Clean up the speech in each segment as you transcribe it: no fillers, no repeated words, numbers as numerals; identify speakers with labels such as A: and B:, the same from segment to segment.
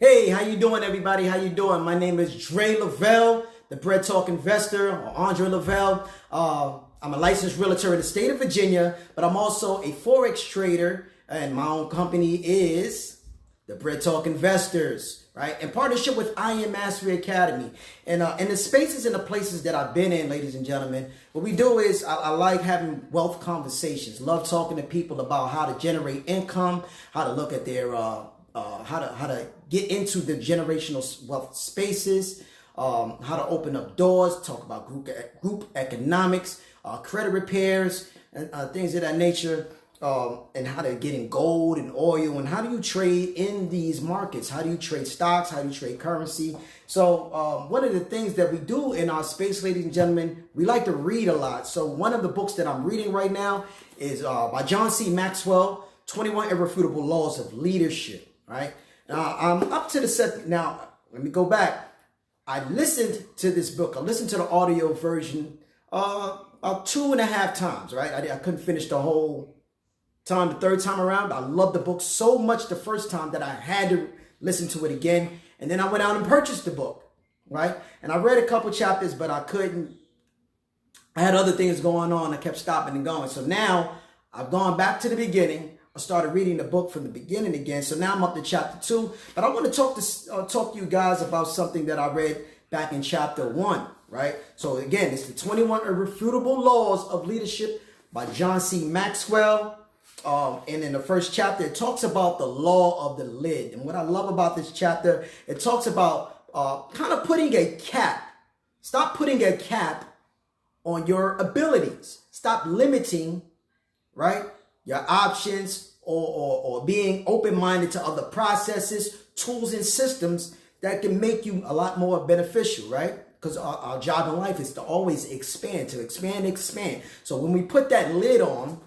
A: Hey, how you doing, everybody? How you doing? My name is Ray Lovell, the Bread Talk investor, or Andre Lovell. I'm a licensed realtor in the state of Virginia, but I'm also a Forex trader, and my own company is the Bread Talk Investors, right? In partnership with I Am Mastery Academy. And in the spaces and the places that I've been in, ladies and gentlemen, what we do is I like having wealth conversations, love talking to people about how to generate income, how to look at their how to get into the generational wealth spaces, how to open up doors, talk about group economics, credit repairs, and things of that nature, and how to get in gold and oil, and how do you trade in these markets? How do you trade stocks? How do you trade currency? So one of the things that we do in our space, ladies and gentlemen, we like to read a lot. So one of the books that I'm reading right now is by John C. Maxwell, 21 Irrefutable Laws of Leadership. Right now, I'm up to the second. Now, let me go back. I listened to this book. I listened to the audio version about 2.5 times. Right, I couldn't finish the whole time. The third time around, I loved the book so much the first time that I had to listen to it again. And then I went out and purchased the book. Right, and I read a couple chapters, but I couldn't. I had other things going on. I kept stopping and going. So now I've gone back to the beginning. I started reading the book from the beginning again. So now I'm up to chapter 2. But I want to talk to you guys about something that I read back in chapter 1, right? So again, it's the 21 Irrefutable Laws of Leadership by John C. Maxwell. And in the first chapter, it talks about the law of the lid. And what I love about this chapter, it talks about kind of putting a cap. Stop putting a cap on your abilities. Stop limiting, right, your options, or being open-minded to other processes, tools, and systems that can make you a lot more beneficial, right? Because our job in life is to always expand, expand. So when we put that lid on,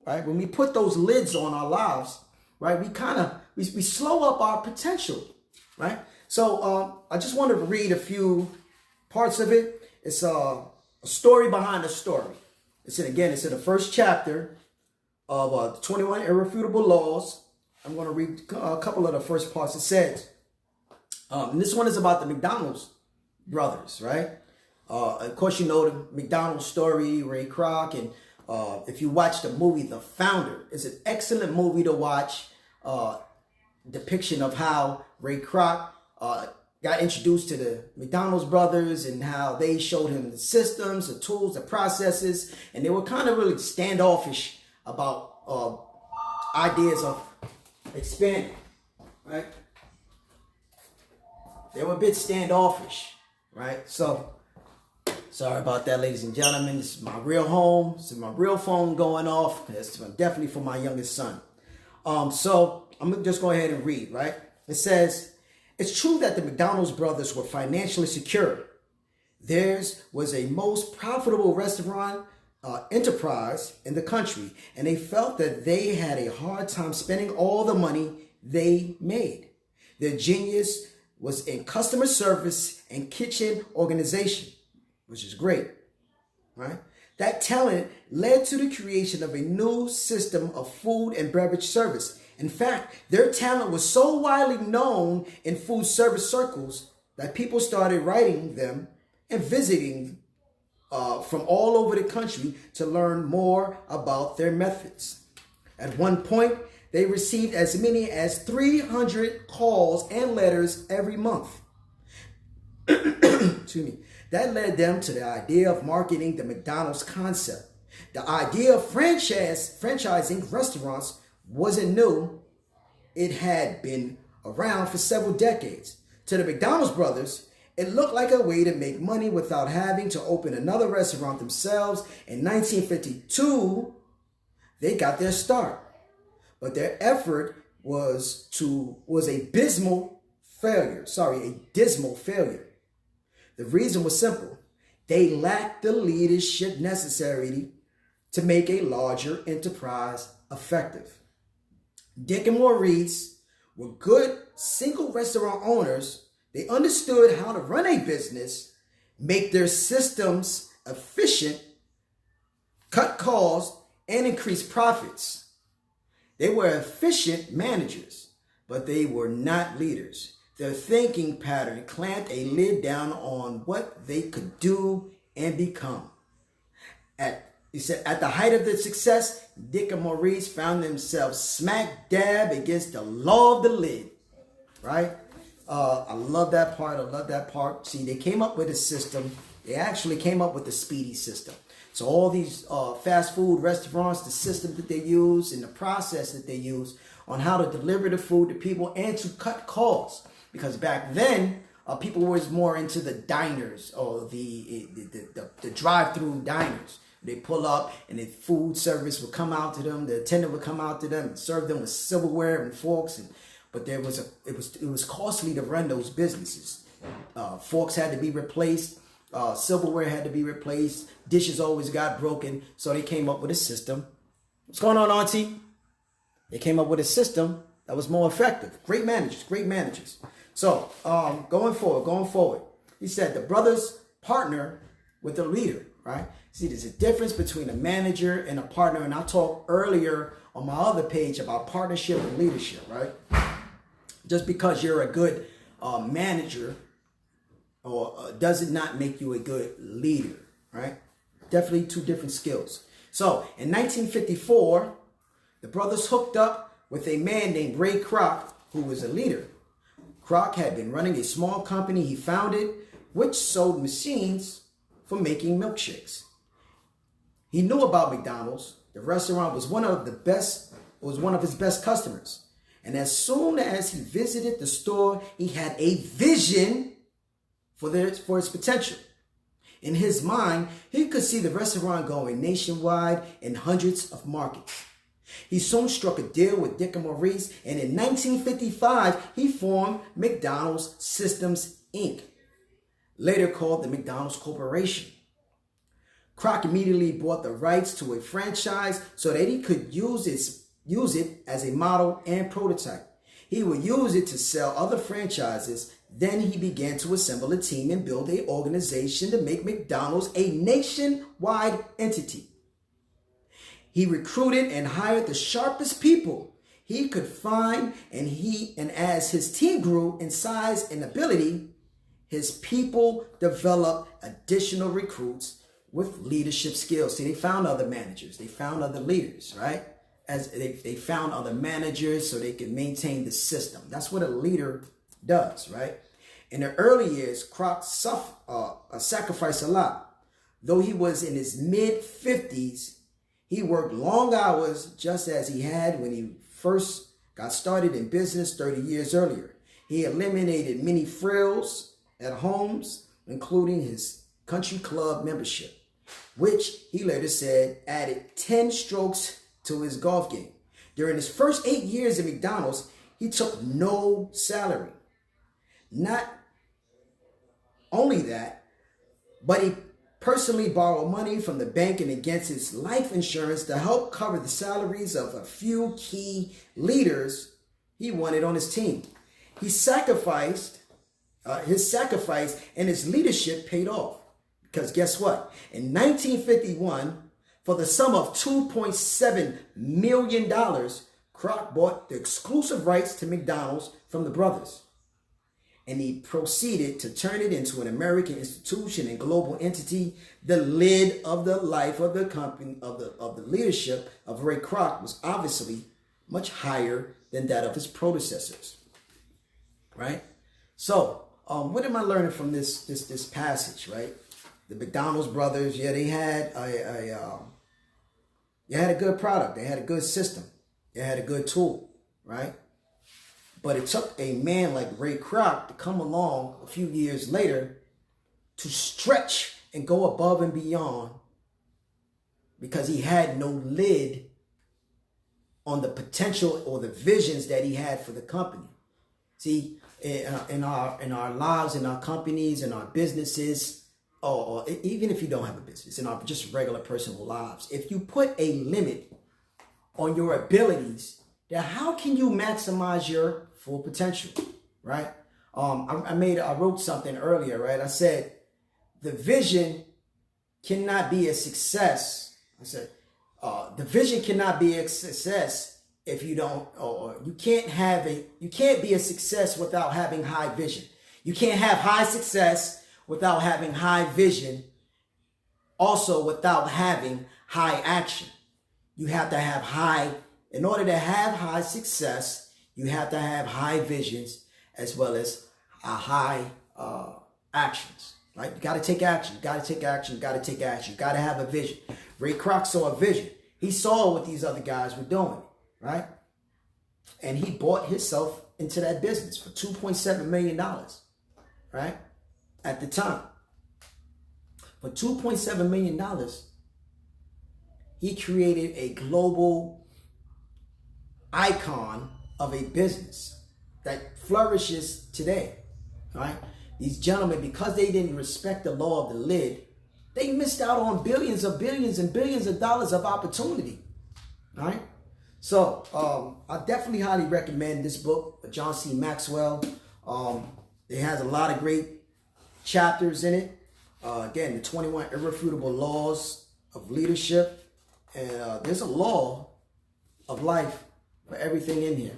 A: right, when we put those lids on our lives, right, we slow up our potential, right? So I just wanted to read a few parts of it. It's a story behind a story. It's in the first chapter of 21 Irrefutable Laws. I'm going to read a couple of the first parts. It says, and this one is about the McDonald's Brothers, right? Of course, you know the McDonald's Story, Ray Croc, and if you watch the movie The Founder, it's an excellent movie to watch. Depiction of how Ray Croc got introduced to the McDonald's Brothers and how they showed him the systems, the tools, the processes, and they were kind of really standoffish about ideas of expanding, right? They were a bit standoffish, right? So, sorry about that, ladies and gentlemen. This is my real home. This is my real phone going off. It's definitely for my youngest son. So, I'm going to just go ahead and read, right? It says, it's true that the McDonald's brothers were financially secure. Theirs was a most profitable restaurant enterprise in the country, and they felt that they had a hard time spending all the money they made. Their genius was in customer service and kitchen organization, which is great, right? That talent led to the creation of a new system of food and beverage service. In fact, their talent was so widely known in food service circles that people started writing them and visiting from all over the country to learn more about their methods. At one point, they received as many as 300 calls and letters every month. Excuse me. That led them to the idea of marketing the McDonald's concept. The idea of franchising restaurants wasn't new. It had been around for several decades. To the McDonald's brothers, it looked like a way to make money without having to open another restaurant themselves. In 1952, they got their start. But their effort was a dismal failure. The reason was simple. They lacked the leadership necessary to make a larger enterprise effective. Dick and Maurice were good single restaurant owners. They understood how to run a business, make their systems efficient, cut costs, and increase profits. They were efficient managers, but they were not leaders. their thinking pattern clamped a lid down on what they could do and become. He said, at the height of their success, Dick and Maurice found themselves smack dab against the law of the lid. Right? I love that part. I love that part. See, they came up with a system. They actually came up with the speedy system. So all these fast food restaurants, the system that they use and the process that they use on how to deliver the food to people and to cut costs. Because back then, people were more into the diners or the drive-through diners. They pull up and the food service would come out to them. The attendant would come out to them and serve them with silverware and forks. But it was costly to run those businesses. Forks had to be replaced. Silverware had to be replaced. Dishes always got broken. So they came up with a system. What's going on, Auntie? They came up with a system that was more effective. Great managers. So going forward, he said the brothers partner with the leader, right? See, there's a difference between a manager and a partner. And I talked earlier on my other page about partnership and leadership, right? Just because you're a good manager does it not make you a good leader, right? Definitely two different skills. So in 1954, the brothers hooked up with a man named Ray Croc, who was a leader. Croc had been running a small company he founded, which sold machines for making milkshakes. He knew about McDonald's. The restaurant was one of his best customers. And as soon as he visited the store, he had a vision for its potential. In his mind, he could see the restaurant going nationwide in hundreds of markets. He soon struck a deal with Dick and Maurice, and in 1955, he formed McDonald's Systems, Inc., later called the McDonald's Corporation. Croc immediately bought the rights to a franchise so that he could use it as a model and prototype. He would use it to sell other franchises. Then he began to assemble a team and build an organization to make McDonald's a nationwide entity. He recruited and hired the sharpest people he could find, and as his team grew in size and ability, his people developed additional recruits with leadership skills. See, they found other managers. They found other leaders, right? As they found other managers so they could maintain the system. That's what a leader does, right? In the early years, Croc sacrificed a lot. Though he was in his mid-50s, he worked long hours just as he had when he first got started in business 30 years earlier. He eliminated many frills at homes, including his country club membership, which he later said added 10 strokes to his golf game. During his first 8 years at McDonald's, he took no salary. Not only that, but he personally borrowed money from the bank and against his life insurance to help cover the salaries of a few key leaders he wanted on his team. His sacrifice and his leadership paid off. Because guess what? In 1951, for the sum of $2.7 million, Croc bought the exclusive rights to McDonald's from the brothers. And he proceeded to turn it into an American institution and global entity. The lid of the life of the company, of the leadership of Ray Croc was obviously much higher than that of his predecessors. Right? So, what am I learning from this passage, right? The McDonald's brothers, yeah, they had a good product. They had a good system. They had a good tool, right? But it took a man like Ray Croc to come along a few years later to stretch and go above and beyond, because he had no lid on the potential or the visions that he had for the company. See, in our lives, in our companies, in our businesses, or even if you don't have a business, in our just regular personal lives, if you put a limit on your abilities, then how can you maximize your full potential, right? I wrote something earlier, right? I said, the vision cannot be a success. I said, the vision cannot be a success if you don't, or you can't be a success without having high vision. You can't have high success without having high vision. Also, without having high action. You have to have in order to have high success, you have to have high visions as well as high actions. Right? You got to take action. You got to take action. You got to take action. You got to have a vision. Ray Croc saw a vision. He saw what these other guys were doing, right? And he bought himself into that business for $2.7 million, right? At the time. For $2.7 million, he created a global icon of a business that flourishes today, right? These gentlemen, because they didn't respect the law of the lid, they missed out on billions and billions of dollars of opportunity, right? So I definitely highly recommend this book, John C. Maxwell. It has a lot of great chapters in it. Again, the 21 Irrefutable Laws of Leadership. And there's a law of life for everything in here.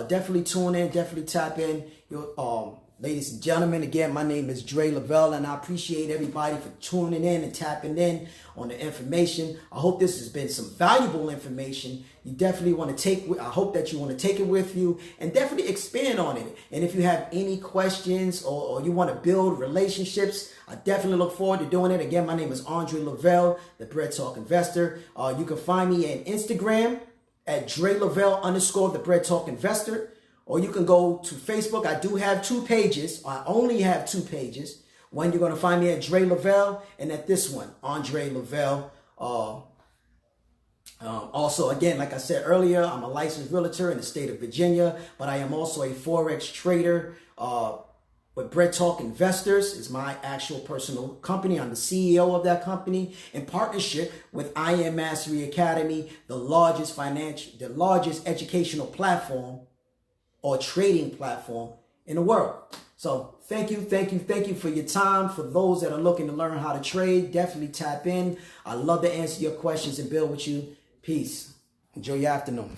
A: Definitely tune in, definitely tap in. Ladies and gentlemen, again, my name is Ray Lovell, and I appreciate everybody for tuning in and tapping in on the information. I hope this has been some valuable information. You definitely want to I hope that you want to take it with you and definitely expand on it. And if you have any questions or you want to build relationships, I definitely look forward to doing it. Again, my name is Lovell, the Bread Talk Investor. You can find me on Instagram at @DreLovell_the Bread Talk Investor. Or you can go to Facebook. I do have 2 pages. I only have 2 pages. One, you're going to find me at Dre Lovell, and at this one, Andre Lovell. Also, again, like I said earlier, I'm a licensed realtor in the state of Virginia, but I am also a Forex trader. But Bread Talk Investors is my actual personal company. I'm the CEO of that company in partnership with I Am Mastery Academy, the largest educational platform or trading platform in the world. So thank you for your time. For those that are looking to learn how to trade, definitely tap in. I love to answer your questions and build with you. Peace. Enjoy your afternoon.